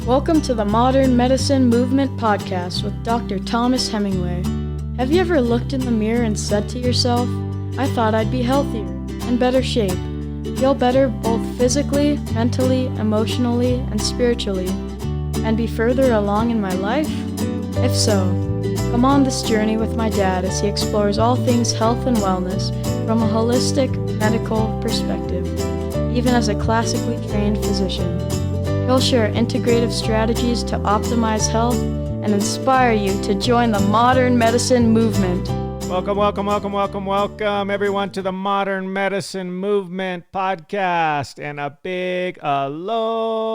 Welcome to the Modern Medicine Movement Podcast with Dr. Thomas Hemingway. Have you ever looked in the mirror and said to yourself, I thought I'd be healthier, in better shape, feel better both physically, mentally, emotionally, and spiritually, and be further along in my life? If so, come on this journey with my dad as he explores all things health and wellness from a holistic medical perspective, even as a classically trained physician. He'll share integrative strategies to optimize health and inspire you to join the modern medicine movement. Welcome, everyone, to the Modern Medicine Movement Podcast. And a big aloha.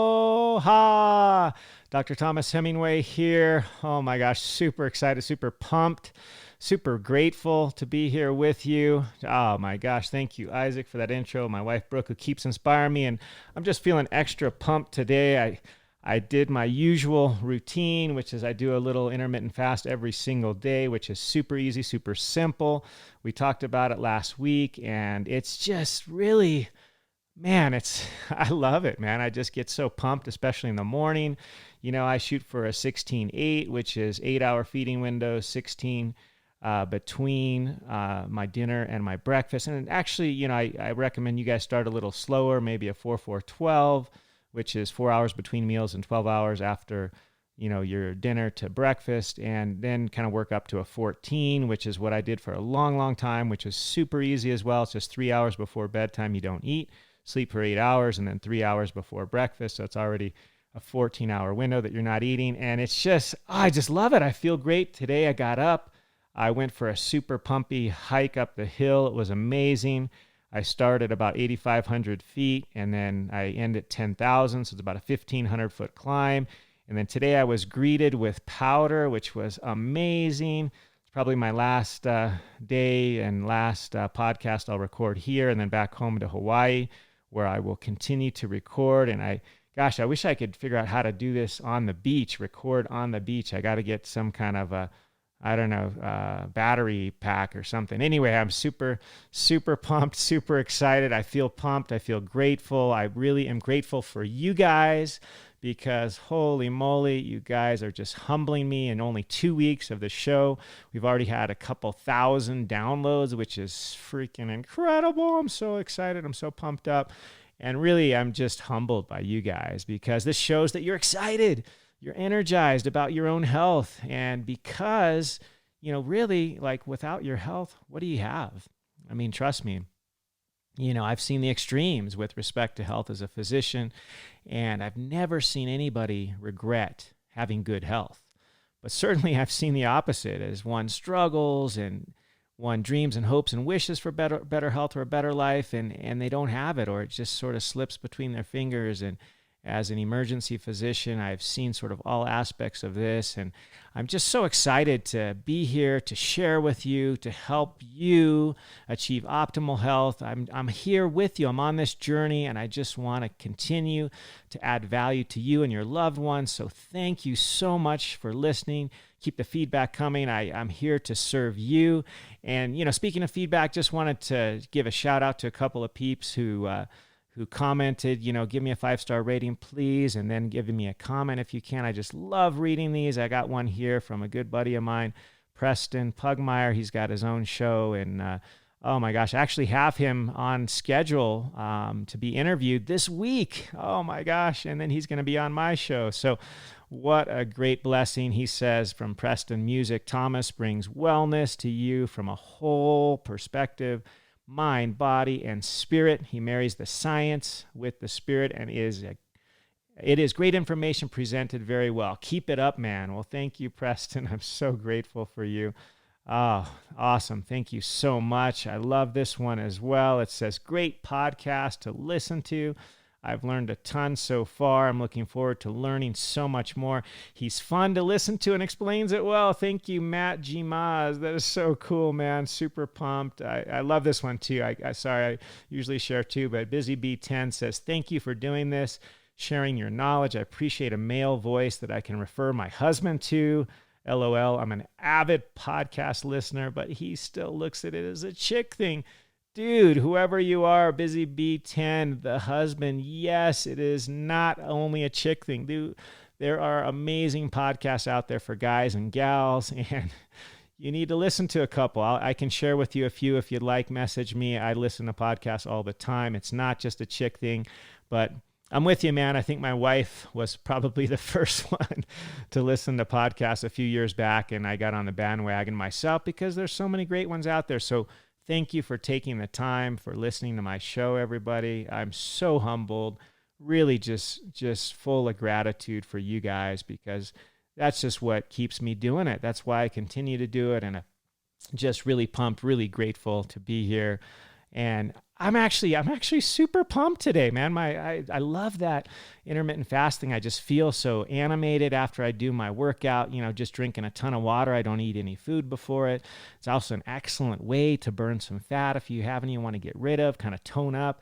Dr. Thomas Hemingway here. Oh my gosh, super excited, super pumped, super grateful to be here with you. Oh my gosh, thank you, Isaac, for that intro. My wife, Brooke, who keeps inspiring me. And I'm just feeling extra pumped today. I did my usual routine, which is I do a little intermittent fast every single day, which is super easy, super simple. We talked about it last week, and it's just really, man, I love it, man. I just get so pumped, especially in the morning. You know, I shoot for a 16-8, which is 8-hour feeding window, 16 between my dinner and my breakfast. And actually, you know, I recommend you guys start a little slower, maybe a 4-4-12, which is 4 hours between meals and 12 hours after, you know, your dinner to breakfast, and then kind of work up to a 14, which is what I did for a long, long time, which is super easy as well. It's just 3 hours before bedtime. You don't eat, sleep for 8 hours, and then 3 hours before breakfast. So it's already a 14-hour window that you're not eating. And it's just, I just love it. I feel great. Today I got up. I went for a super pumpy hike up the hill. It was amazing. I started about 8,500 feet, and then I end at 10,000, so it's about a 1,500-foot climb. And then today I was greeted with powder, which was amazing. It's probably my last day and last podcast I'll record here, and then back home to Hawaii, where I will continue to record. And I wish I could figure out how to do this on the beach, record on the beach. I got to get some kind of a battery pack or something. Anyway, I'm super, super pumped, super excited. I feel pumped. I feel grateful. I really am grateful for you guys because holy moly, you guys are just humbling me. In only 2 weeks of the show, we've already had a couple thousand downloads, which is freaking incredible. I'm so excited. I'm so pumped up. And really, I'm just humbled by you guys because this shows that you're excited. You're energized about your own health. And because, you know, really, like without your health, what do you have? I mean, trust me, you know, I've seen the extremes with respect to health as a physician, and I've never seen anybody regret having good health. But certainly I've seen the opposite as one struggles and one dreams and hopes and wishes for better health or a better life, and they don't have it, or it just sort of slips between their fingers. And as an emergency physician, I've seen sort of all aspects of this, and I'm just so excited to be here to share with you, to help you achieve optimal health. I'm here with you. I'm on this journey, and I just want to continue to add value to you and your loved ones. So thank you so much for listening. Keep the feedback coming. I'm here to serve you. And, you know, speaking of feedback, just wanted to give a shout out to a couple of peeps who commented, you know, give me a 5-star rating, please, and then give me a comment if you can. I just love reading these. I got one here from a good buddy of mine, Preston Pugmire. He's got his own show, and oh my gosh, I actually have him on schedule to be interviewed this week. Oh my gosh, and then he's going to be on my show. So what a great blessing. He says, from Preston Music, Thomas brings wellness to you from a whole perspective, mind, body, and spirit. He marries the science with the spirit, and it is great information presented very well. Keep it up, man. Well, thank you, Preston. I'm so grateful for you. Oh, awesome. Thank you so much. I love this one as well. It says, great podcast to listen to. I've learned a ton so far. I'm looking forward to learning so much more. He's fun to listen to and explains it well. Thank you, Matt G. Maz. That is so cool, man. Super pumped. I love this one too. I usually share two, but Busy B10 says, thank you for doing this, sharing your knowledge. I appreciate a male voice that I can refer my husband to. LOL. I'm an avid podcast listener, but he still looks at it as a chick thing. Dude, whoever you are, Busy B10, the husband, yes, it is not only a chick thing. Dude, there are amazing podcasts out there for guys and gals, and you need to listen to a couple. I can share with you a few if you'd like. Message me. I listen to podcasts all the time. It's not just a chick thing, but I'm with you, man. I think my wife was probably the first one to listen to podcasts a few years back, and I got on the bandwagon myself because there's so many great ones out there. So thank you for taking the time for listening to my show, everybody. I'm so humbled, really just full of gratitude for you guys, because that's just what keeps me doing it. That's why I continue to do it, and I'm just really pumped, really grateful to be here. And I'm actually super pumped today, man. I love that intermittent fasting. I just feel so animated after I do my workout, just drinking a ton of water. I don't eat any food before it. It's also an excellent way to burn some fat if you have any you want to get rid of, kind of tone up.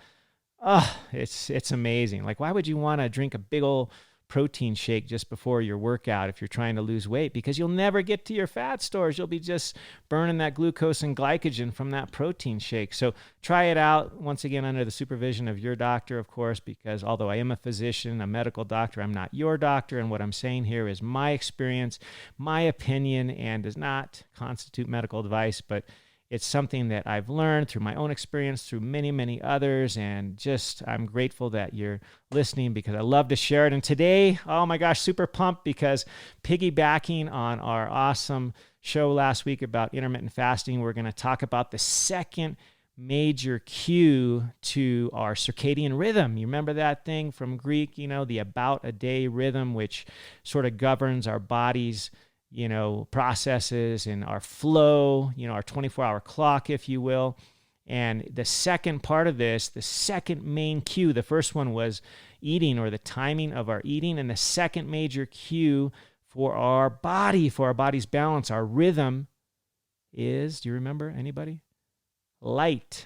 It's amazing. Like, why would you want to drink a big old protein shake just before your workout if you're trying to lose weight? Because you'll never get to your fat stores. You'll be just burning that glucose and glycogen from that protein shake. So try it out, once again, under the supervision of your doctor, of course, because although I am a physician, a medical doctor, I'm not your doctor. And what I'm saying here is my experience, my opinion, and does not constitute medical advice, but it's something that I've learned through my own experience, through many, many others, and just I'm grateful that you're listening because I love to share it. And today, oh my gosh, super pumped because piggybacking on our awesome show last week about intermittent fasting, we're going to talk about the second major cue to our circadian rhythm. You remember that thing from Greek, the about a day rhythm, which sort of governs our body's processes and our flow, our 24-hour clock, if you will. And the second part of this, the second main cue, the first one was eating, or the timing of our eating. And the second major cue for our body, for our body's balance, our rhythm is, do you remember, anybody? Light.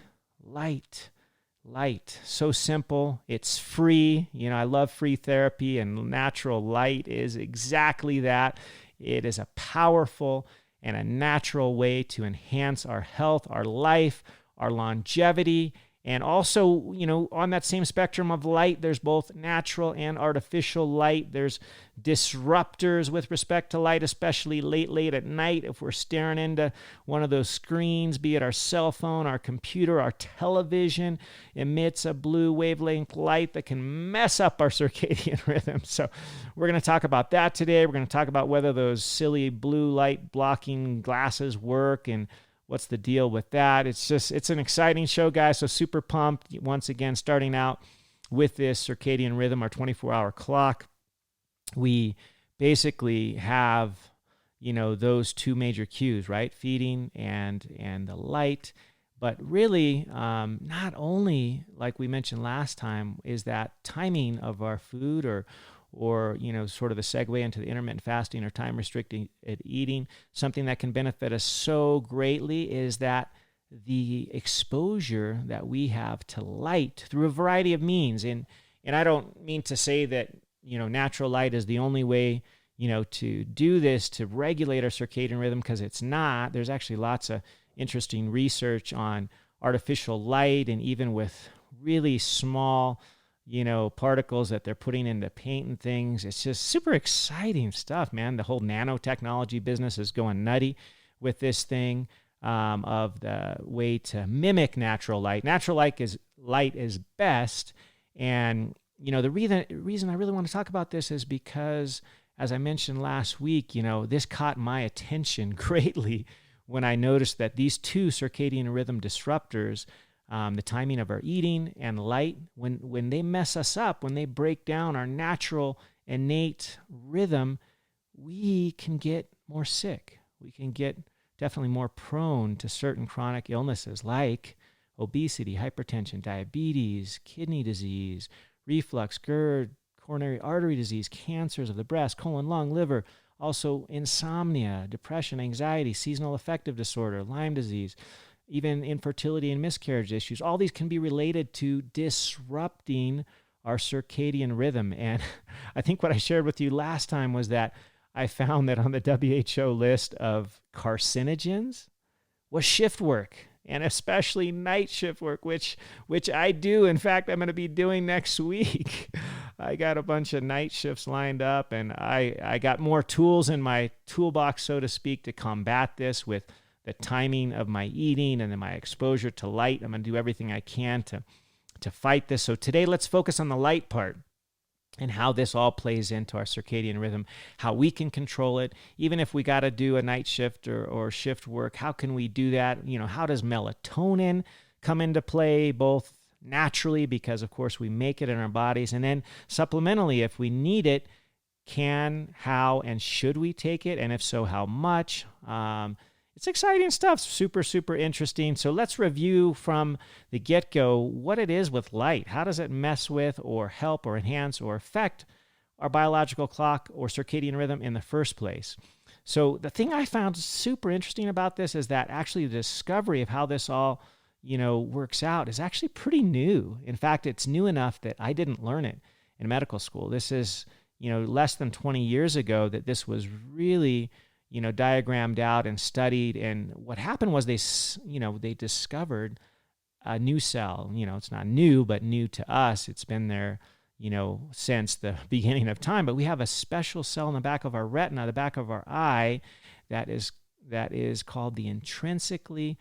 So simple. It's free. I love free therapy, and natural light is exactly that. It is a powerful and a natural way to enhance our health, our life, our longevity. And also, on that same spectrum of light, there's both natural and artificial light. There's disruptors with respect to light, especially late at night. If we're staring into one of those screens, be it our cell phone, our computer, our television, emits a blue wavelength light that can mess up our circadian rhythm. So we're going to talk about that today. We're going to talk about whether those silly blue light blocking glasses work and what's the deal with that. It's an exciting show, guys. So super pumped. Once again, starting out with this circadian rhythm, our 24-hour clock. We basically have, those two major cues, right? Feeding and the light. But really, not only, like we mentioned last time, is that timing of our food or sort of the segue into the intermittent fasting or time restricted eating, something that can benefit us so greatly is that the exposure that we have to light through a variety of means. And I don't mean to say that, natural light is the only way, to do this, to regulate our circadian rhythm, because it's not. There's actually lots of interesting research on artificial light, and even with really small particles that they're putting into paint and things. It's just super exciting stuff, man. The whole nanotechnology business is going nutty with this thing of the way to mimic natural light. Natural light is best. And, the reason I really want to talk about this is because, as I mentioned last week, this caught my attention greatly when I noticed that these two circadian rhythm disruptors, the timing of our eating and light, when they mess us up, when they break down our natural innate rhythm, we can get more sick. We can get definitely more prone to certain chronic illnesses like obesity, hypertension, diabetes, kidney disease, reflux, GERD, coronary artery disease, cancers of the breast, colon, lung, liver, also insomnia, depression, anxiety, seasonal affective disorder, Lyme disease, even infertility and miscarriage issues. All these can be related to disrupting our circadian rhythm. And I think what I shared with you last time was that I found that on the WHO list of carcinogens was shift work, and especially night shift work, which I do. In fact, I'm going to be doing next week. I got a bunch of night shifts lined up, and I got more tools in my toolbox, so to speak, to combat this with the timing of my eating and then my exposure to light. I'm going to do everything I can to fight this. So today, let's focus on the light part and how this all plays into our circadian rhythm, how we can control it. Even if we got to do a night shift or shift work, how can we do that? How does melatonin come into play, both naturally, because of course we make it in our bodies, and then supplementally, if we need it, how, and should we take it? And if so, how much? It's exciting stuff, super, super interesting. So let's review from the get-go what it is with light. How does it mess with or help or enhance or affect our biological clock or circadian rhythm in the first place? So the thing I found super interesting about this is that actually the discovery of how this all works out is actually pretty new. In fact, it's new enough that I didn't learn it in medical school. This is, less than 20 years ago that this was really diagrammed out and studied. And what happened was they discovered a new cell. It's not new, but new to us. It's been there, since the beginning of time. But we have a special cell in the back of our retina, the back of our eye, that is called the intrinsically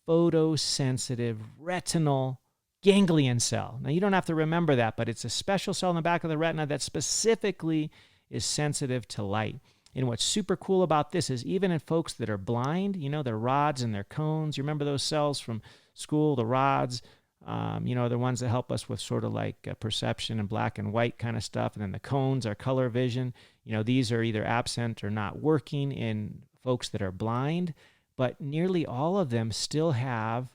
photosensitive retinal ganglion cell. Now, you don't have to remember that, but it's a special cell in the back of the retina that specifically is sensitive to light. And what's super cool about this is even in folks that are blind, their rods and their cones, you remember those cells from school, the rods, the ones that help us with sort of like perception and black and white kind of stuff. And then the cones are color vision. These are either absent or not working in folks that are blind, but nearly all of them still have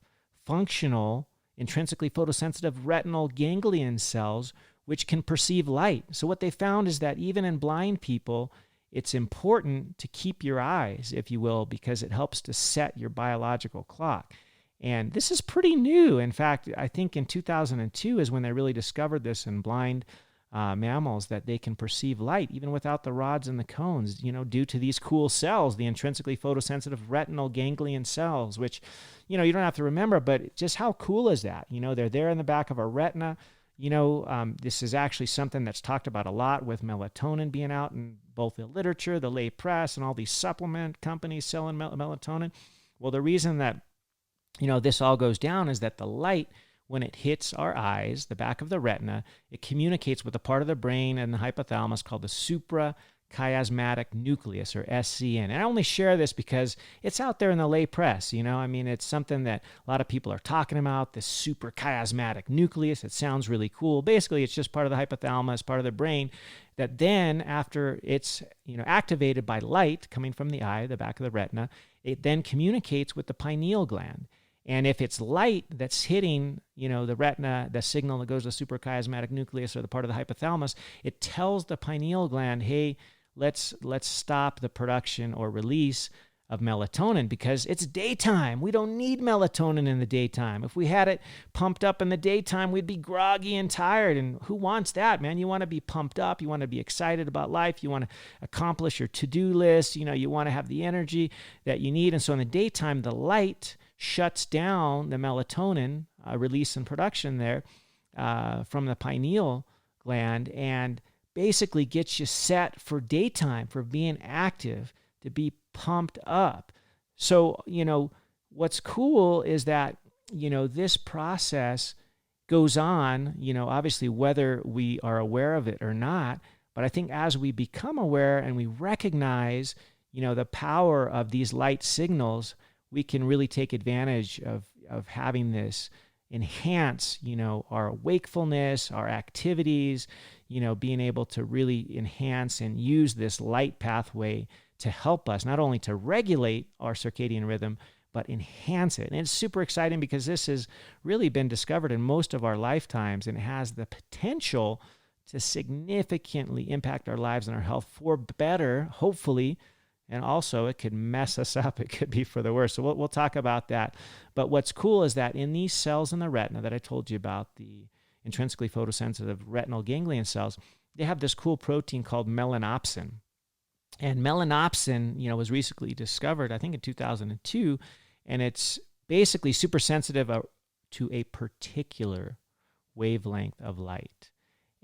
functional, intrinsically photosensitive retinal ganglion cells, which can perceive light. So what they found is that even in blind people, it's important to keep your eyes, if you will, because it helps to set your biological clock. And this is pretty new. In fact, I think in 2002 is when they really discovered this in blind mammals, that they can perceive light even without the rods and the cones, due to these cool cells, the intrinsically photosensitive retinal ganglion cells, which, you don't have to remember, but just how cool is that? They're there in the back of our retina. This is actually something that's talked about a lot with melatonin being out in both the literature, the lay press, and all these supplement companies selling melatonin. Well, the reason that, this all goes down is that the light, when it hits our eyes, the back of the retina, it communicates with a part of the brain and the hypothalamus called the suprachiasmatic nucleus, or SCN. And I only share this because it's out there in the lay press. It's something that a lot of people are talking about, the suprachiasmatic nucleus. It sounds really cool. Basically, it's just part of the hypothalamus, part of the brain, that then after it's activated by light coming from the eye, the back of the retina, it then communicates with the pineal gland. And if it's light that's hitting, the retina, the signal that goes to the suprachiasmatic nucleus or the part of the hypothalamus, it tells the pineal gland, hey, let's stop the production or release of melatonin because it's daytime. We don't need melatonin in the daytime. If we had it pumped up in the daytime, we'd be groggy and tired. And who wants that, man? You want to be pumped up. You want to be excited about life. You want to accomplish your to-do list. You want to have the energy that you need. And so in the daytime, the light shuts down the melatonin release and production there from the pineal gland and basically gets you set for daytime, for being active, to be pumped up. So, what's cool is that, this process goes on, obviously whether we are aware of it or not. But I think as we become aware and we recognize, the power of these light signals, we can really take advantage of having this enhance, our wakefulness, our activities, being able to really enhance and use this light pathway to help us not only to regulate our circadian rhythm, but enhance it. And it's super exciting because this has really been discovered in most of our lifetimes and it has the potential to significantly impact our lives and our health for better, hopefully. And also it could mess us up. It could be for the worse. So we'll talk about that. But what's cool is that in these cells in the retina that I told you about, the intrinsically photosensitive retinal ganglion cells, they have this cool protein called melanopsin. And melanopsin, was recently discovered, I think in 2002, and it's basically super sensitive to a particular wavelength of light.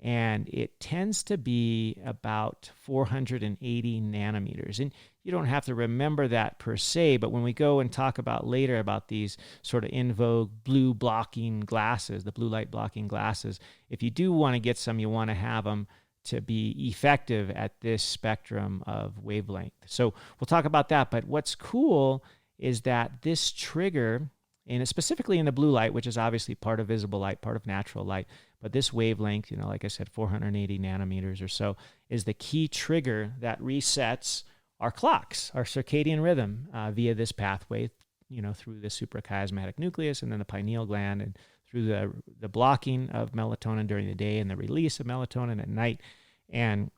and it tends to be about 480 nanometers. And you don't have to remember that per se, but when we go and talk about later about these sort of in vogue blue blocking glasses, the blue light blocking glasses, if you do want to get some, you want to have them to be effective at this spectrum of wavelength. So we'll talk about that. But what's cool is that this trigger, and specifically in the blue light, which is obviously part of visible light, part of natural light, but this wavelength, like I said, 480 nanometers or so, is the key trigger that resets our clocks, our circadian rhythm via this pathway, through the suprachiasmatic nucleus and then the pineal gland, and through the blocking of melatonin during the day and the release of melatonin at night. And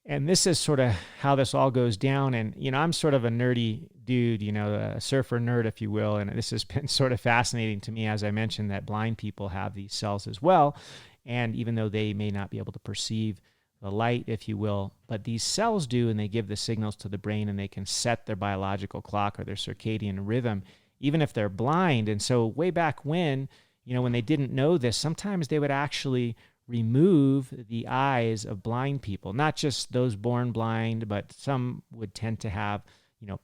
this is sort of how this all goes down. And, I'm sort of a nerdy dude, a surfer nerd, if you will. And this has been sort of fascinating to me, as I mentioned, that blind people have these cells as well. And even though they may not be able to perceive the light, if you will, but these cells do, and they give the signals to the brain, and they can set their biological clock or their circadian rhythm, even if they're blind. And so way back when they didn't know this, sometimes they would actually remove the eyes of blind people, not just those born blind, but some would tend to have,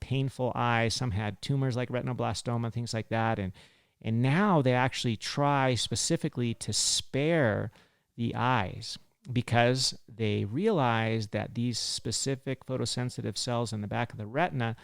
painful eyes. Some had tumors like retinoblastoma, things like that. And now they actually try specifically to spare the eyes because they realize that these specific photosensitive cells in the back of the retina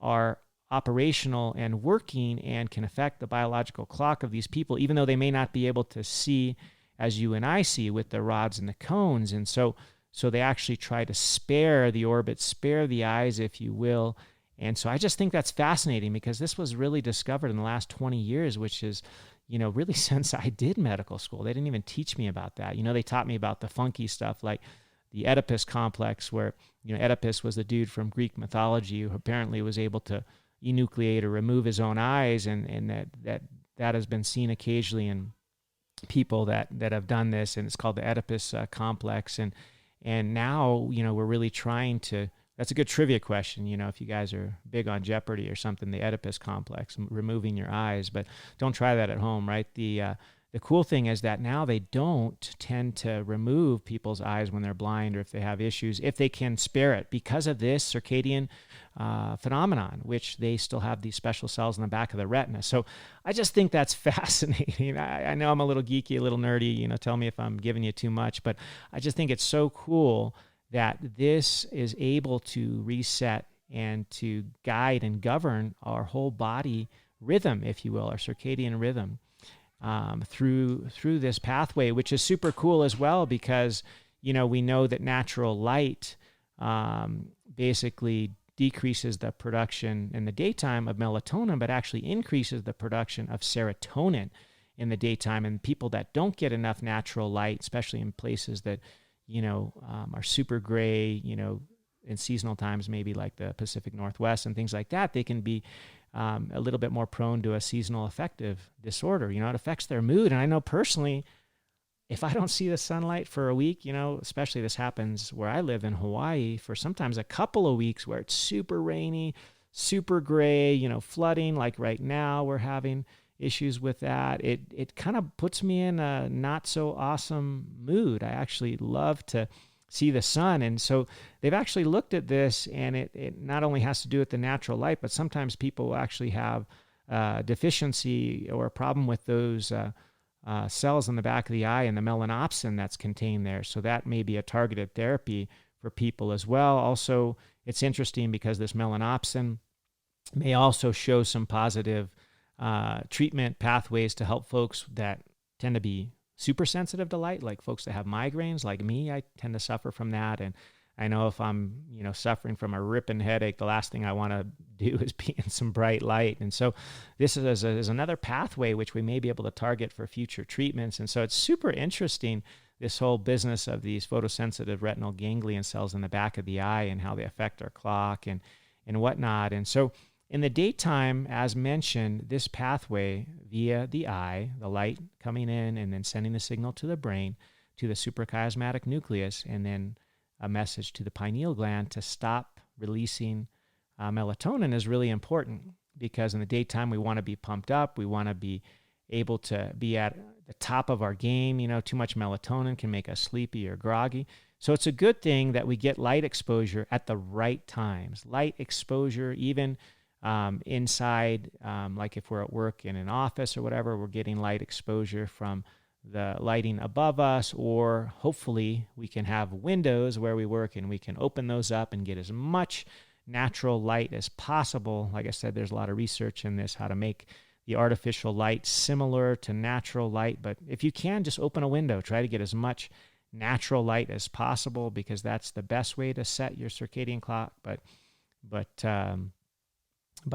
are operational and working and can affect the biological clock of these people, even though they may not be able to see as you and I see with the rods and the cones. And so they actually try to spare the orbit, spare the eyes, if you will. And so I just think that's fascinating because this was really discovered in the last 20 years, which is, really since I did medical school. They didn't even teach me about that. They taught me about the funky stuff like the Oedipus complex, where, Oedipus was the dude from Greek mythology who apparently was able to enucleate or remove his own eyes. And that has been seen occasionally in people that have done this, and it's called the Oedipus complex. And now, we're really trying to, that's a good trivia question, if you guys are big on Jeopardy or something, the Oedipus complex, removing your eyes, but don't try that at home, right? The cool thing is that now they don't tend to remove people's eyes when they're blind or if they have issues, if they can spare it, because of this circadian phenomenon, which they still have these special cells in the back of the retina. So I just think that's fascinating. I know I'm a little geeky, a little nerdy, tell me if I'm giving you too much, but I just think it's so cool that this is able to reset and to guide and govern our whole body rhythm, if you will, our circadian rhythm. Through this pathway, which is super cool as well, because we know that natural light basically decreases the production in the daytime of melatonin, but actually increases the production of serotonin in the daytime. And people that don't get enough natural light, especially in places that are super gray, in seasonal times, maybe like the Pacific Northwest and things like that, they can be a little bit more prone to a seasonal affective disorder. It affects their mood. And I know personally, if I don't see the sunlight for a week, especially this happens where I live in Hawaii, for sometimes a couple of weeks where it's super rainy, super gray, flooding, like right now we're having issues with that. It kind of puts me in a not so awesome mood. I actually love to see the sun. And so they've actually looked at this, and it not only has to do with the natural light, but sometimes people will actually have deficiency or a problem with those cells in the back of the eye and the melanopsin that's contained there. So that may be a targeted therapy for people as well. Also, it's interesting because this melanopsin may also show some positive treatment pathways to help folks that tend to be super sensitive to light, like folks that have migraines, like me. I tend to suffer from that. And I know if I'm, suffering from a ripping headache, the last thing I want to do is be in some bright light. And so this is another pathway which we may be able to target for future treatments. And so it's super interesting, this whole business of these photosensitive retinal ganglion cells in the back of the eye and how they affect our clock and whatnot. And so in the daytime, as mentioned, this pathway via the eye, the light coming in and then sending the signal to the brain, to the suprachiasmatic nucleus, and then a message to the pineal gland to stop releasing melatonin is really important, because in the daytime we want to be pumped up, we want to be able to be at the top of our game. Too much melatonin can make us sleepy or groggy. So it's a good thing that we get light exposure at the right times. Light exposure, even inside, like if we're at work in an office or whatever, we're getting light exposure from the lighting above us, or hopefully we can have windows where we work and we can open those up and get as much natural light as possible. Like I said, there's a lot of research in this, how to make the artificial light similar to natural light. But if you can, just open a window, try to get as much natural light as possible, because that's the best way to set your circadian clock. But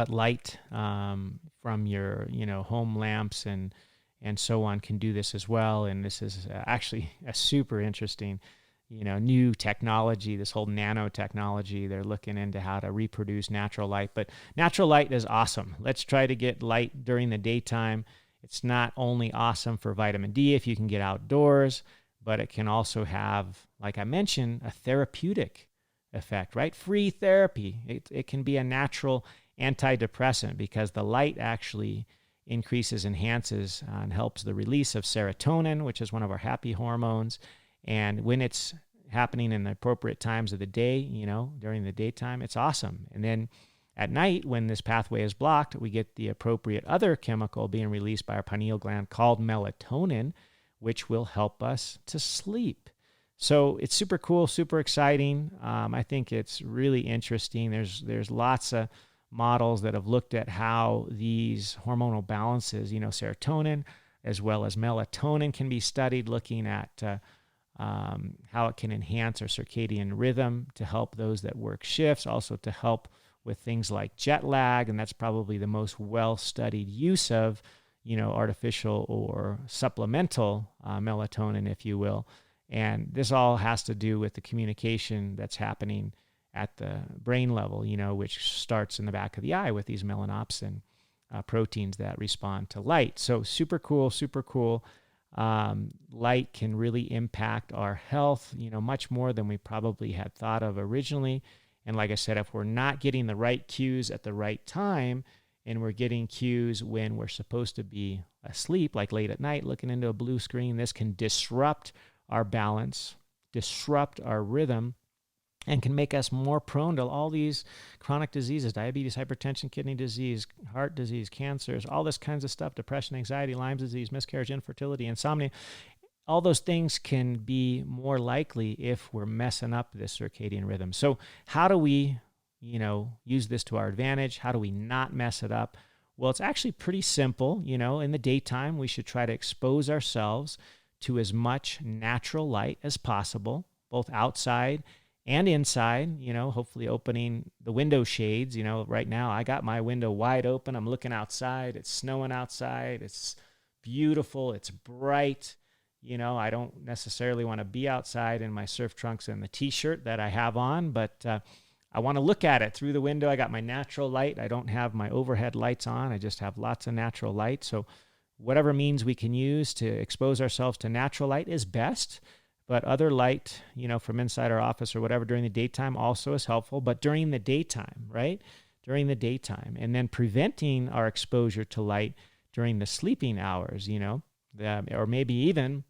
light from your home lamps and so on can do this as well. And this is actually a super interesting new technology, this whole nanotechnology. They're looking into how to reproduce natural light. But natural light is awesome. Let's try to get light during the daytime. It's not only awesome for vitamin D if you can get outdoors, but it can also have, like I mentioned, a therapeutic effect, right? Free therapy. It can be a natural antidepressant, because the light actually increases, enhances, and helps the release of serotonin, which is one of our happy hormones. And when it's happening in the appropriate times of the day, during the daytime, it's awesome. And then at night, when this pathway is blocked, we get the appropriate other chemical being released by our pineal gland called melatonin, which will help us to sleep. So it's super cool, super exciting. I think it's really interesting. There's lots of models that have looked at how these hormonal balances, serotonin as well as melatonin, can be studied, looking at how it can enhance our circadian rhythm to help those that work shifts, also to help with things like jet lag. And that's probably the most well-studied use of, artificial or supplemental melatonin, if you will. And this all has to do with the communication that's happening at the brain level, which starts in the back of the eye with these melanopsin proteins that respond to light. So super cool, super cool. Light can really impact our health, much more than we probably had thought of originally. And like I said, if we're not getting the right cues at the right time, and we're getting cues when we're supposed to be asleep, like late at night, looking into a blue screen, this can disrupt our balance, disrupt our rhythm, and can make us more prone to all these chronic diseases: diabetes, hypertension, kidney disease, heart disease, cancers, all this kinds of stuff, depression, anxiety, Lyme disease, miscarriage, infertility, insomnia. All those things can be more likely if we're messing up this circadian rhythm. So how do we, use this to our advantage? How do we not mess it up? Well, it's actually pretty simple. In the daytime, we should try to expose ourselves to as much natural light as possible, both outside and inside, hopefully opening the window shades. Right now I got my window wide open. I'm looking outside. It's snowing outside. It's beautiful. It's bright. I don't necessarily want to be outside in my surf trunks and the t-shirt that I have on, but I want to look at it through the window. I got my natural light. I don't have my overhead lights on. I just have lots of natural light. So whatever means we can use to expose ourselves to natural light is best. But other light, from inside our office or whatever during the daytime also is helpful. But during the daytime, right? During the daytime. And then preventing our exposure to light during the sleeping hours, or maybe even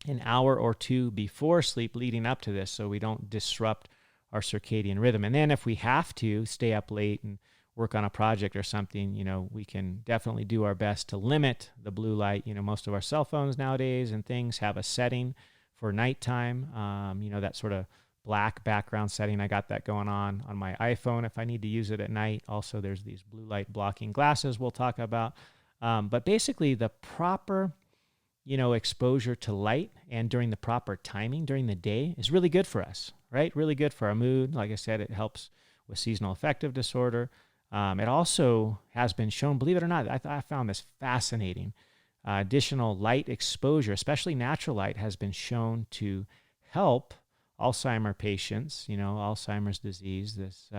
an hour or two before sleep leading up to this, so we don't disrupt our circadian rhythm. And then if we have to stay up late and work on a project or something, we can definitely do our best to limit the blue light. Most of our cell phones nowadays and things have a setting for nighttime, that sort of black background setting. I got that going on my iPhone if I need to use it at night. Also, there's these blue light blocking glasses we'll talk about. But basically the proper, exposure to light and during the proper timing during the day is really good for us, right? Really good for our mood. Like I said, it helps with seasonal affective disorder. It also has been shown, believe it or not, I found this fascinating. Additional light exposure, especially natural light, has been shown to help Alzheimer patients, Alzheimer's disease, this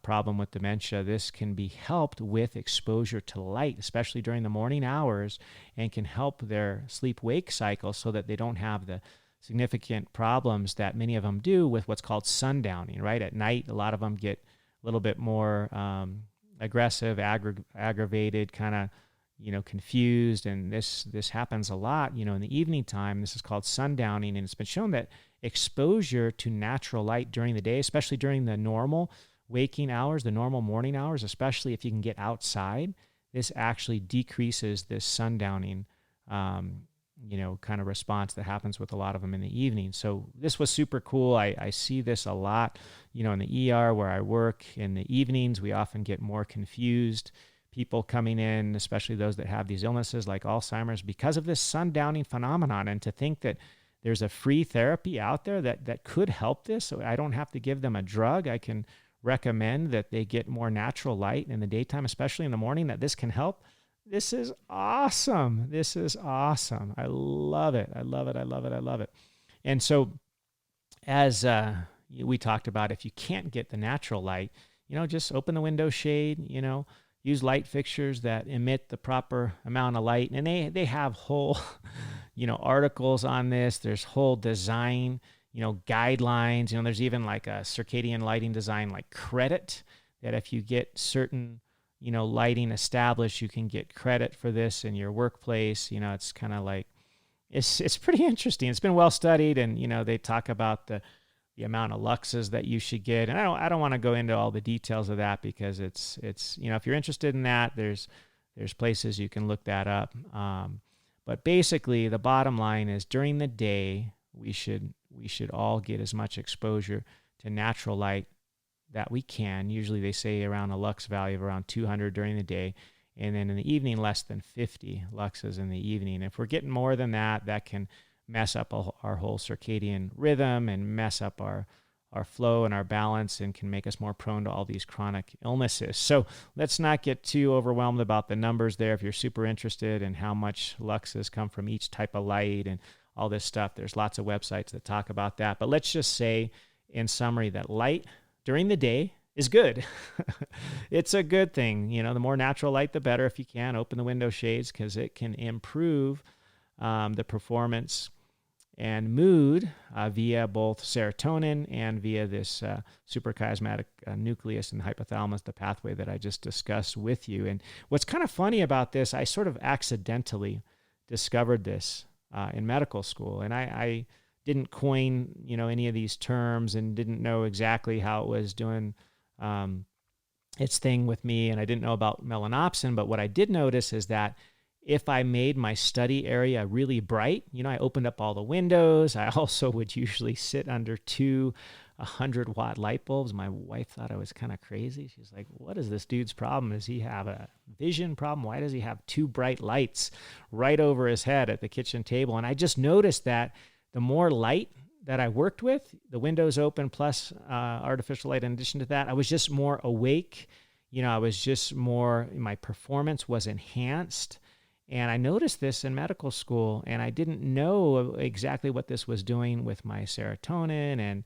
problem with dementia. This can be helped with exposure to light, especially during the morning hours, and can help their sleep-wake cycle so that they don't have the significant problems that many of them do with what's called sundowning, right? At night, a lot of them get a little bit more aggressive, aggravated, kind of, confused. And this happens a lot, in the evening time. This is called sundowning. And it's been shown that exposure to natural light during the day, especially during the normal waking hours, the normal morning hours, especially if you can get outside, this actually decreases this sundowning, kind of response that happens with a lot of them in the evening. So this was super cool. I see this a lot, in the ER where I work. In the evenings, we often get more confused people coming in, especially those that have these illnesses like Alzheimer's, because of this sundowning phenomenon. And to think that there's a free therapy out there that could help this, so I don't have to give them a drug. I can recommend that they get more natural light in the daytime, especially in the morning, that this can help. This is awesome. This is awesome. I love it. I love it. I love it. I love it. And so as we talked about, if you can't get the natural light, just open the window shade, use light fixtures that emit the proper amount of light. And they have whole, articles on this. There's whole design, guidelines. There's even like a circadian lighting design like credit, that if you get certain, lighting established, you can get credit for this in your workplace. It's kind of like, it's pretty interesting. It's been well studied, and, they talk about the amount of luxes that you should get. And I don't want to go into all the details of that, because it's if you're interested in that, there's places you can look that up. But basically the bottom line is, during the day, we should all get as much exposure to natural light that we can. Usually they say around a lux value of around 200 during the day, and then in the evening less than 50 luxes in the evening. If we're getting more than that, that can mess up our whole circadian rhythm and mess up our flow and our balance, and can make us more prone to all these chronic illnesses. So let's not get too overwhelmed about the numbers there. If you're super interested in how much luxes come from each type of light and all this stuff, there's lots of websites that talk about that. But let's just say in summary that light during the day is good. It's a good thing. The more natural light, the better. If you can, open the window shades, because it can improve the performance and mood via both serotonin and via this suprachiasmatic nucleus and hypothalamus, the pathway that I just discussed with you. And what's kind of funny about this, I sort of accidentally discovered this in medical school, and I didn't coin any of these terms, and didn't know exactly how it was doing its thing with me, and I didn't know about melanopsin. But what I did notice is that if I made my study area really bright, I opened up all the windows. I also would usually sit under two 100-watt light bulbs. My wife thought I was kind of crazy. She's like, what is this dude's problem? Does he have a vision problem? Why does he have two bright lights right over his head at the kitchen table? And I just noticed that the more light that I worked with, the windows open plus artificial light in addition to that, I was just more awake. I was just more, my performance was enhanced. And I noticed this in medical school, and I didn't know exactly what this was doing with my serotonin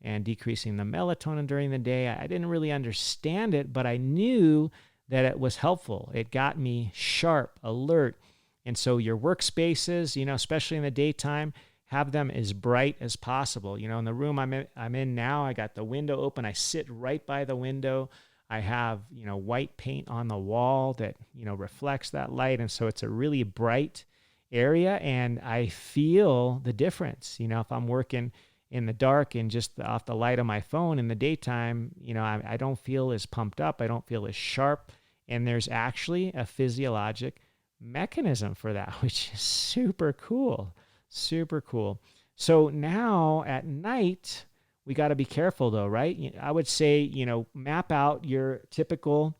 and decreasing the melatonin during the day. I didn't really understand it, but I knew that it was helpful. It got me sharp, alert. And so your workspaces, especially in the daytime, have them as bright as possible. In the room I'm in now, I got the window open. I sit right by the window. I have, white paint on the wall that, reflects that light. And so it's a really bright area, and I feel the difference. If I'm working in the dark and just off the light of my phone in the daytime, I don't feel as pumped up. I don't feel as sharp. And there's actually a physiologic mechanism for that, which is super cool. Super cool. So now at night, we got to be careful though, right? I would say, map out your typical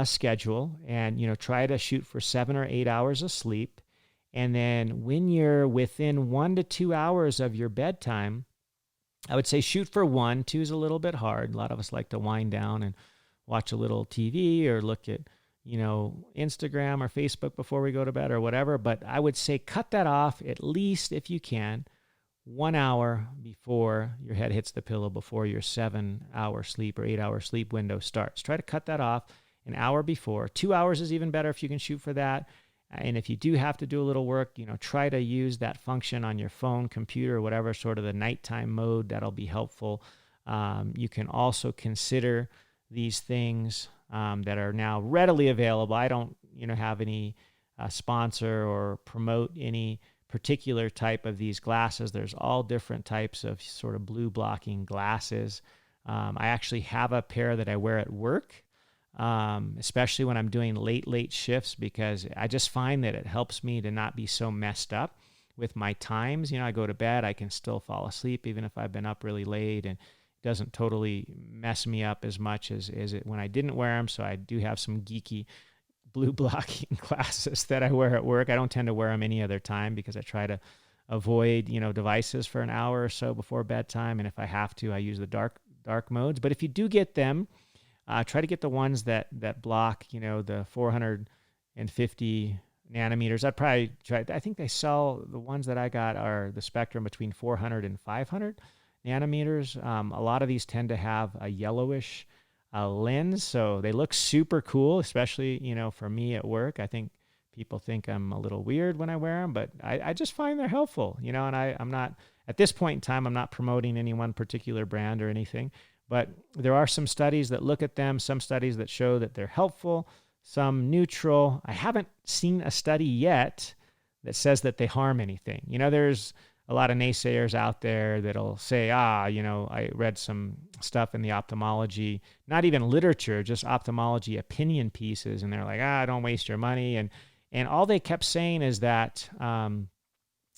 schedule and, try to shoot for 7 or 8 hours of sleep. And then when you're within 1 to 2 hours of your bedtime, I would say shoot for 1. 2 is a little bit hard. A lot of us like to wind down and watch a little TV or look at, Instagram or Facebook before we go to bed or whatever. But I would say cut that off at least, if you can, 1 hour before your head hits the pillow, before your 7-hour sleep or 8-hour sleep window starts. Try to cut that off an hour before. 2 hours is even better if you can shoot for that. And if you do have to do a little work, try to use that function on your phone, computer, whatever, sort of the nighttime mode. That'll be helpful. You can also consider these things that are now readily available. I don't have any sponsor or promote any particular type of these glasses. There's all different types of sort of blue blocking glasses. I actually have a pair that I wear at work, especially when I'm doing late shifts, because I just find that it helps me to not be so messed up with my times. I go to bed, I can still fall asleep even if I've been up really late, and it doesn't totally mess me up as much as it when I didn't wear them. So I do have some geeky blue blocking glasses that I wear at work. I don't tend to wear them any other time because I try to avoid, devices for an hour or so before bedtime. And if I have to, I use the dark modes. But if you do get them, try to get the ones that block, the 450 nanometers. I'd probably try. I think they sell, the ones that I got are the spectrum between 400 and 500 nanometers. A lot of these tend to have a yellowish lens, so they look super cool, especially, for me at work. I think people think I'm a little weird when I wear them, but I just find they're helpful, and I'm not, at this point in time, I'm not promoting any one particular brand or anything, but there are some studies that look at them, some studies that show that they're helpful, some neutral. I haven't seen a study yet that says that they harm anything. There's a lot of naysayers out there that'll say, I read some stuff in the ophthalmology, not even literature, just ophthalmology opinion pieces, and they're like, don't waste your money. And all they kept saying is that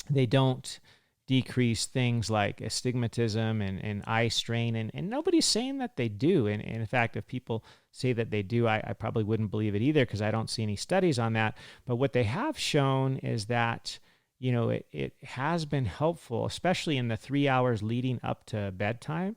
they don't decrease things like astigmatism and eye strain, and nobody's saying that they do. And in fact, if people say that they do, I probably wouldn't believe it either, because I don't see any studies on that. But what they have shown is that it has been helpful, especially in the 3 hours leading up to bedtime.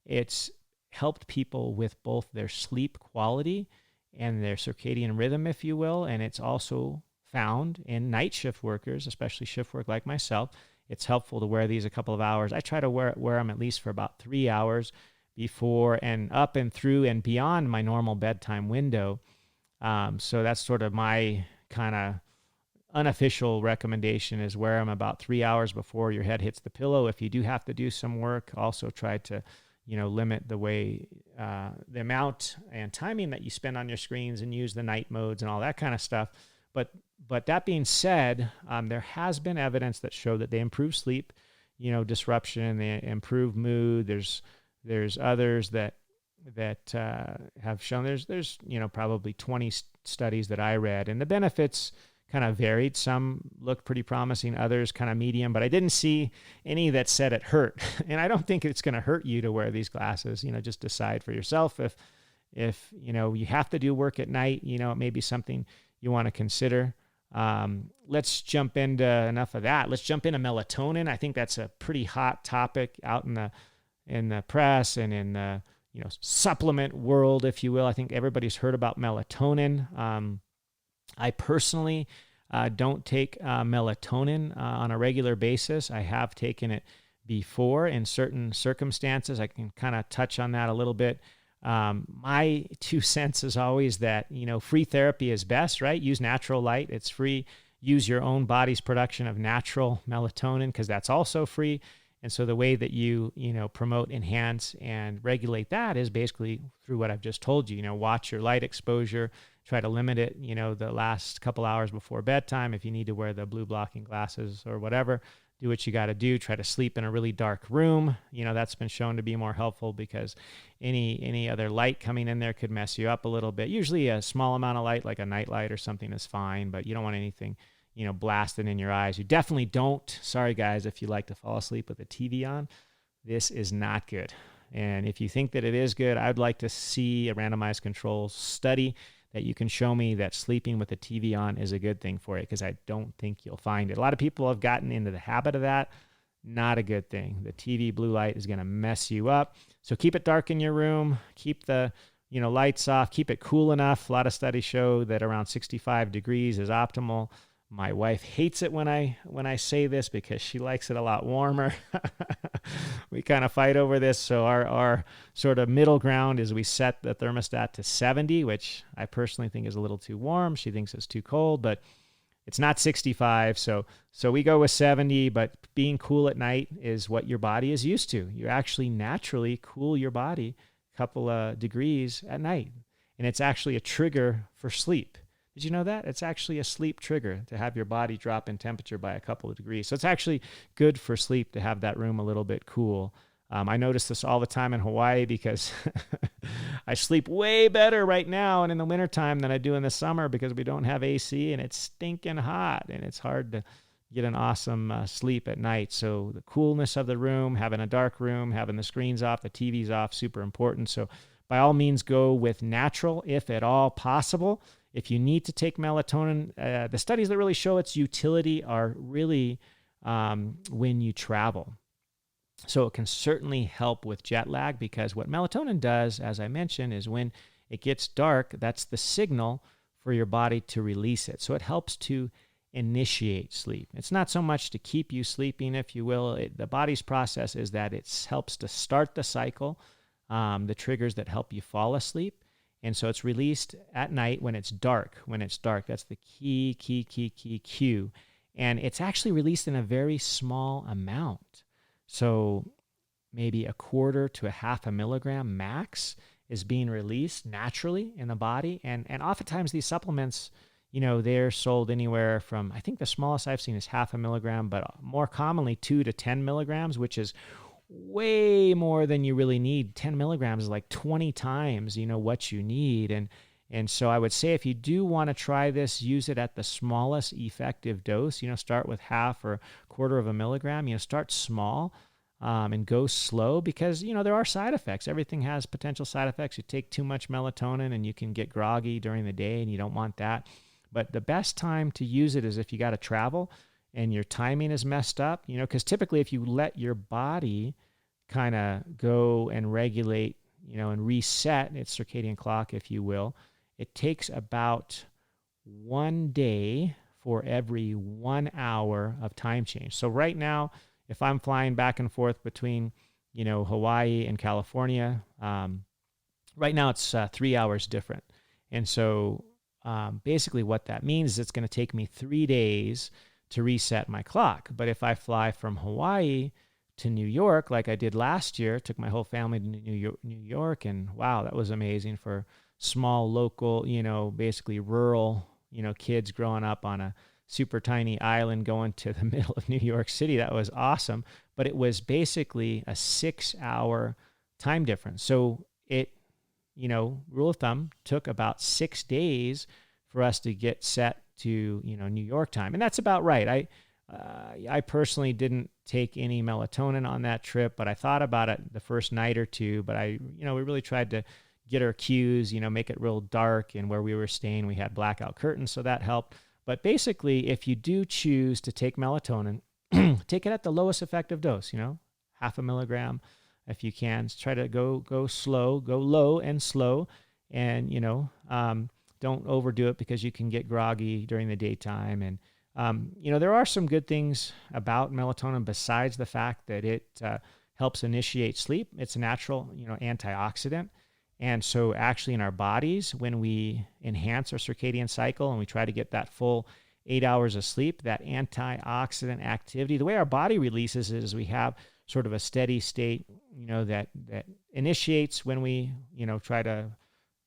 It's helped people with both their sleep quality and their circadian rhythm, if you will. And it's also found in night shift workers, especially shift work like myself. It's helpful to wear these a couple of hours. I try to wear them at least for about 3 hours before and up and through and beyond my normal bedtime window. So that's sort of my kind of unofficial recommendation, is wear them about 3 hours before your head hits the pillow. If you do have to do some work, also try to, limit the amount and timing that you spend on your screens, and use the night modes and all that kind of stuff. But that being said, there has been evidence that show that they improve sleep, disruption, they improve mood. There's others that have shown, there's probably 20 studies that I read, and the benefits kind of varied. Some looked pretty promising, others kind of medium, but I didn't see any that said it hurt. And I don't think it's going to hurt you to wear these glasses. Just decide for yourself if you have to do work at night, it may be something you want to consider. Let's jump into, enough of that. Let's jump into melatonin. I think that's a pretty hot topic out in the press and in the supplement world, if you will. I think everybody's heard about melatonin. I personally don't take melatonin on a regular basis. I have taken it before in certain circumstances. I can kind of touch on that a little bit. My 2 cents is always that, free therapy is best, right? Use natural light. It's free. Use your own body's production of natural melatonin, because that's also free. And so the way that you promote, enhance, and regulate that is basically through what I've just told you. Watch your light exposure, try to limit it, the last couple hours before bedtime. If you need to wear the blue blocking glasses or whatever, do what you got to do. Try to sleep in a really dark room. That's been shown to be more helpful, because any other light coming in there could mess you up a little bit. Usually a small amount of light, like a night light or something, is fine, but you don't want anything blasting in your eyes. You definitely don't. Sorry, guys, if you like to fall asleep with the TV on, this is not good. And if you think that it is good, I'd like to see a randomized control study that you can show me that sleeping with the TV on is a good thing for you, because I don't think you'll find it. A lot of people have gotten into the habit of that. Not a good thing. The TV blue light is going to mess you up. So keep it dark in your room. Keep the lights off. Keep it cool enough. A lot of studies show that around 65 degrees is optimal. My wife hates it when I say this, because she likes it a lot warmer. We kind of fight over this. So our sort of middle ground is we set the thermostat to 70, which I personally think is a little too warm. She thinks it's too cold, but it's not 65. So we go with 70, but being cool at night is what your body is used to. You actually naturally cool your body a couple of degrees at night. And it's actually a trigger for sleep. Did you know that? It's actually a sleep trigger to have your body drop in temperature by a couple of degrees. So it's actually good for sleep to have that room a little bit cool. I notice this all the time in Hawaii because I sleep way better right now and in the wintertime than I do in the summer because we don't have AC and it's stinking hot and it's hard to get an awesome sleep at night. So the coolness of the room, having a dark room, having the screens off, the TVs off, super important. So by all means, go with natural if at all possible. If you need to take melatonin, the studies that really show its utility are really when you travel. So it can certainly help with jet lag because what melatonin does, as I mentioned, is when it gets dark, that's the signal for your body to release it. So it helps to initiate sleep. It's not so much to keep you sleeping, if you will. The body's process is that it helps to start the cycle, the triggers that help you fall asleep. And so it's released at night when it's dark. When it's dark, that's the key cue. And it's actually released in a very small amount. So maybe a quarter to a half a milligram max is being released naturally in the body. And oftentimes these supplements, they're sold anywhere from, I think the smallest I've seen is half a milligram, but more commonly 2 to 10 milligrams, which is way more than you really need. 10 milligrams is like 20 times, what you need. And so I would say if you do want to try this, use it at the smallest effective dose. Start with half or quarter of a milligram. Start small and go slow because, there are side effects. Everything has potential side effects. You take too much melatonin and you can get groggy during the day and you don't want that. But the best time to use it is if you got to travel and your timing is messed up, because typically if you let your body kind of go and regulate, and reset its circadian clock, if you will, it takes about 1 day for every 1 hour of time change. So right now, if I'm flying back and forth between, Hawaii and California, right now it's 3 hours different. And so basically what that means is it's going to take me 3 days to reset my clock. But if I fly from Hawaii to New York, like I did last year, took my whole family to New York, and wow, that was amazing for small, local, basically rural, kids growing up on a super tiny island going to the middle of New York City. That was awesome. But it was basically a 6-hour time difference. So it, rule of thumb, took about 6 days for us to get set to, New York time. And that's about right. I personally didn't take any melatonin on that trip, but I thought about it the first night or two. But we really tried to get our cues, make it real dark. And where we were staying, we had blackout curtains, so that helped. But basically, if you do choose to take melatonin, take it at the lowest effective dose, half a milligram if you can. Try to go slow, go low and slow, and, don't overdo it because you can get groggy during the daytime. And, there are some good things about melatonin besides the fact that it helps initiate sleep. It's a natural, antioxidant. And so actually in our bodies, when we enhance our circadian cycle and we try to get that full 8 hours of sleep, that antioxidant activity, the way our body releases it is we have sort of a steady state, that initiates when we, try to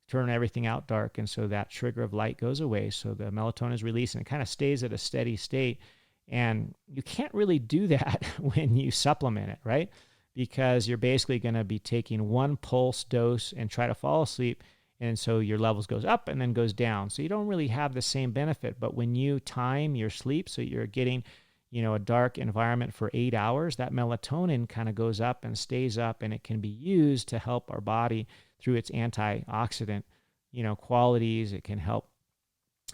turn everything out dark. And so that trigger of light goes away. So the melatonin is released and it kind of stays at a steady state. And you can't really do that when you supplement it, right? Because you're basically going to be taking one pulse dose and try to fall asleep. And so your levels goes up and then goes down. So you don't really have the same benefit. But when you time your sleep, so you're getting, a dark environment for 8 hours, that melatonin kind of goes up and stays up, and it can be used to help our body through its antioxidant, qualities. It can help,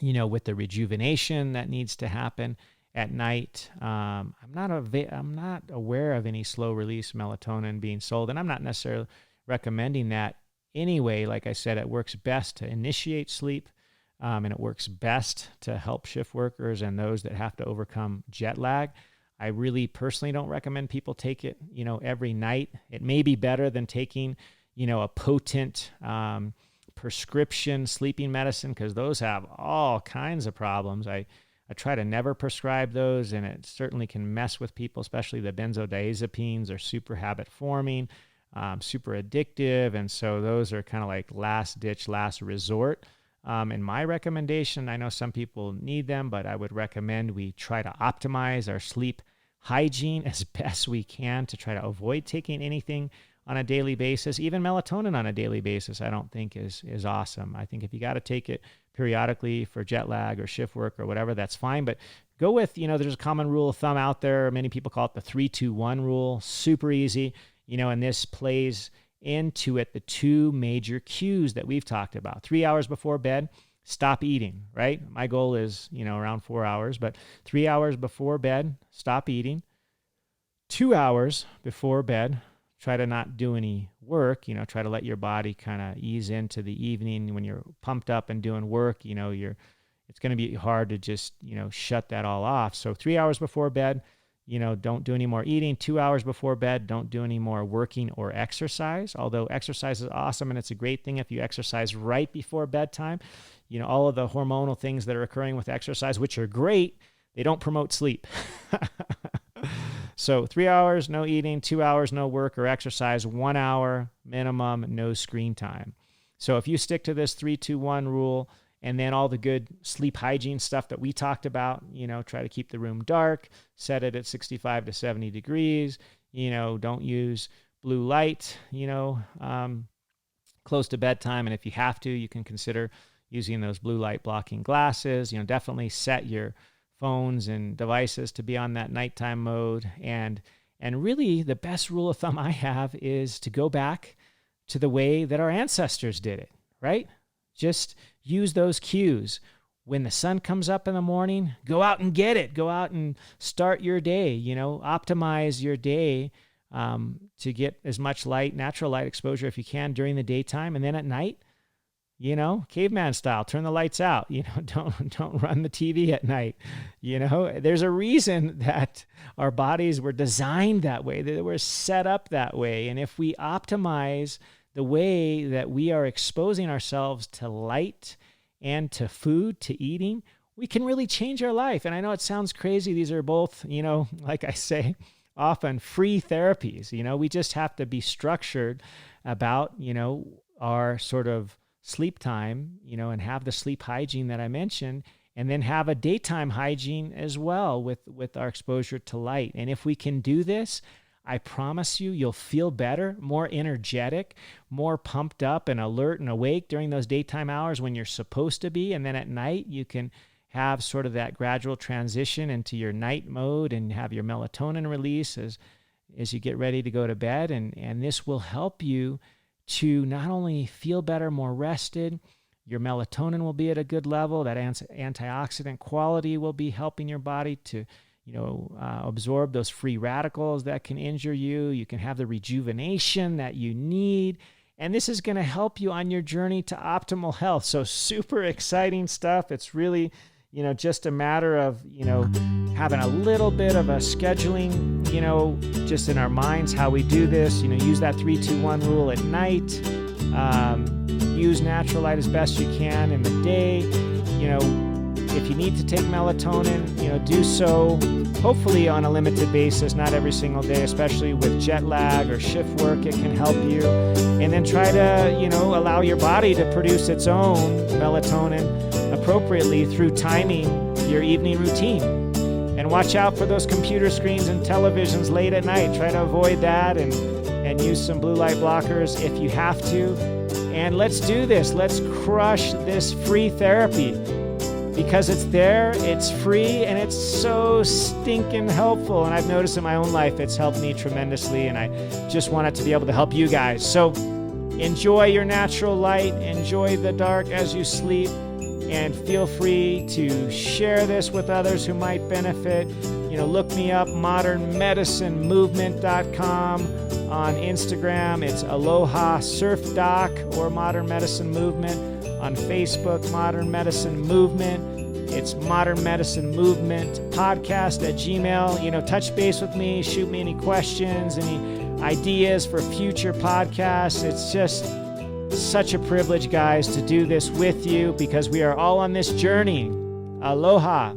with the rejuvenation that needs to happen at night. I'm not aware of any slow release melatonin being sold, and I'm not necessarily recommending that anyway. Like I said, it works best to initiate sleep, and it works best to help shift workers and those that have to overcome jet lag. I really personally don't recommend people take it, every night. It may be better than taking, a potent prescription sleeping medicine, because those have all kinds of problems. I try to never prescribe those, and it certainly can mess with people, especially the benzodiazepines are super habit forming, super addictive. And so those are kind of like last ditch, last resort. And my recommendation, I know some people need them, but I would recommend we try to optimize our sleep hygiene as best we can to try to avoid taking anything on a daily basis. Even melatonin on a daily basis, I don't think is awesome. I think if you got to take it periodically for jet lag or shift work or whatever, that's fine. But go with, there's a common rule of thumb out there. Many people call it the 3-2-1 rule. Super easy, and this plays into it the two major cues that we've talked about. 3 hours before bed, stop eating, right? My goal is, around 4 hours, but 3 hours before bed, stop eating. 2 hours before bed, try to not do any work, try to let your body kind of ease into the evening. When you're pumped up and doing work, it's going to be hard to just, shut that all off. So 3 hours before bed, don't do any more eating. 2 hours before bed, don't do any more working or exercise. Although exercise is awesome and it's a great thing if you exercise right before bedtime. All of the hormonal things that are occurring with exercise, which are great, they don't promote sleep. So 3 hours, no eating. 2 hours, no work or exercise. 1 hour minimum, no screen time. So if you stick to this 3-2-1 rule, and then all the good sleep hygiene stuff that we talked about, try to keep the room dark, set it at 65 to 70 degrees, don't use blue light, close to bedtime. And if you have to, you can consider using those blue light blocking glasses. Definitely set your phones and devices to be on that nighttime mode. And really the best rule of thumb I have is to go back to the way that our ancestors did it, right? Just use those cues. When the sun comes up in the morning, go out and get it. Go out and start your day, optimize your day to get as much light, natural light exposure if you can during the daytime. And then at night, caveman style, turn the lights out, don't run the TV at night. There's a reason that our bodies were designed that way, that they were set up that way. And if we optimize the way that we are exposing ourselves to light and to food, to eating, we can really change our life. And I know it sounds crazy. These are both, like I say, often free therapies. We just have to be structured about, our sort of sleep time, and have the sleep hygiene that I mentioned, and then have a daytime hygiene as well with our exposure to light. And if we can do this, I promise you'll feel better, more energetic, more pumped up and alert and awake during those daytime hours when you're supposed to be. And then at night, you can have sort of that gradual transition into your night mode and have your melatonin release as you get ready to go to bed. And this will help you to not only feel better, more rested, your melatonin will be at a good level, that antioxidant quality will be helping your body to absorb those free radicals that can injure you. You can have the rejuvenation that you need. And this is going to help you on your journey to optimal health. So super exciting stuff. It's really, just a matter of, having a little bit of a scheduling, just in our minds, how we do this, use that 3-2-1 rule at night, use natural light as best you can in the day, if you need to take melatonin, do so hopefully on a limited basis, not every single day, especially with jet lag or shift work, it can help you. And then try to, allow your body to produce its own melatonin appropriately through timing your evening routine. And watch out for those computer screens and televisions late at night. Try to avoid that and use some blue light blockers if you have to. And let's do this. Let's crush this free therapy. Because it's there, it's free, and it's so stinking helpful. And I've noticed in my own life, it's helped me tremendously, and I just want it to be able to help you guys. So enjoy your natural light, enjoy the dark as you sleep, and feel free to share this with others who might benefit. Look me up, modernmedicinemovement.com. On Instagram, it's Aloha Surf Doc or Modern Medicine Movement. On Facebook, Modern Medicine Movement. It's Modern Medicine Movement Podcast at Gmail. Touch base with me, shoot me any questions, any ideas for future podcasts. It's just such a privilege, guys, to do this with you because we are all on this journey. Aloha.